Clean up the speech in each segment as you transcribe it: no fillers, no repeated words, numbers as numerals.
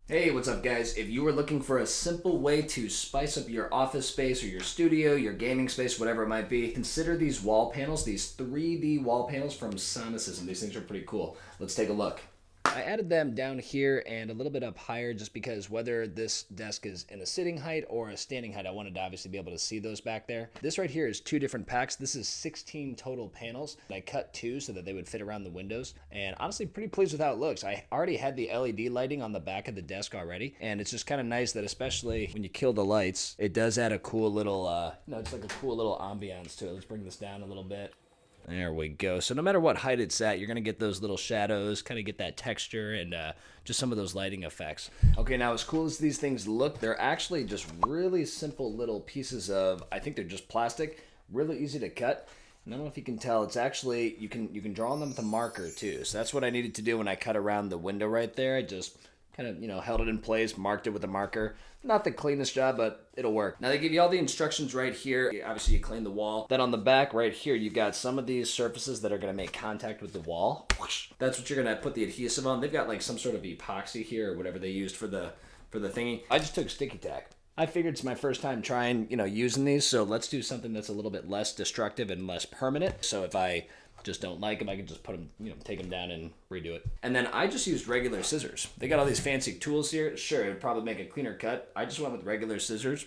Hey, what's up guys? If you were looking for a simple way to spice up your office space or your studio, your gaming space, whatever it might be, consider these wall panels, these 3D wall panels from Sonicism. These things are pretty cool. Let's take a look. I added them down here and a little bit up higher just because whether this desk is in a sitting height or a standing height, I wanted to obviously be able to see those back there. This right here is 2 different packs. This is 16 total panels. I cut 2 so that they would fit around the windows. And honestly, pretty pleased with how it looks. I already had the LED lighting on the back of the desk already. And it's just kind of nice that especially when you kill the lights, it does add a cool little, it's like a cool little ambiance to it. Let's bring this down a little bit. There we go. So no matter what height it's at, you're going to get those little shadows, kind of get that texture and just some of those lighting effects. Okay, now as cool as these things look, they're actually just really simple little pieces of, I think they're just plastic, really easy to cut. And I don't know if you can tell, it's actually, you can draw on them with a marker too. So that's what I needed to do when I cut around the window right there. I just kind of, held it in place, marked it with a marker. Not the cleanest job, but it'll work. Now they give you all the instructions right here. Obviously you clean the wall. Then on the back right here, you've got some of these surfaces that are gonna make contact with the wall. That's what you're gonna put the adhesive on. They've got like some sort of epoxy here or whatever they used for the thingy. I just took sticky tack. I figured it's my first time trying, using these, so let's do something that's a little bit less destructive and less permanent. So if I just don't like them, I can just put them, take them down and redo it. And then I just used regular scissors. They got all these fancy tools here. Sure, it would probably make a cleaner cut. I just went with regular scissors,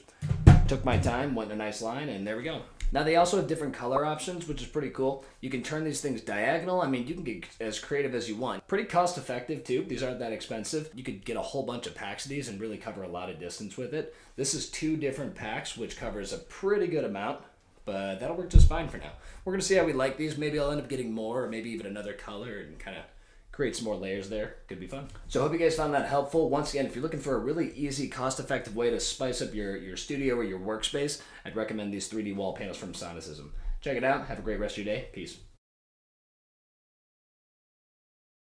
took my time, went in a nice line, and there we go. Now they also have different color options, which is pretty cool. You can turn these things diagonal. I mean, you can get as creative as you want. Pretty cost effective too. These aren't that expensive. You could get a whole bunch of packs of these and really cover a lot of distance with it. This is 2 different packs, which covers a pretty good amount. But that'll work just fine for now. We're going to see how we like these. Maybe I'll end up getting more or maybe even another color and kind of create some more layers there. Could be fun. So I hope you guys found that helpful. Once again, if you're looking for a really easy, cost-effective way to spice up your studio or your workspace, I'd recommend these 3D wall panels from Sonicism. Check it out. Have a great rest of your day. Peace.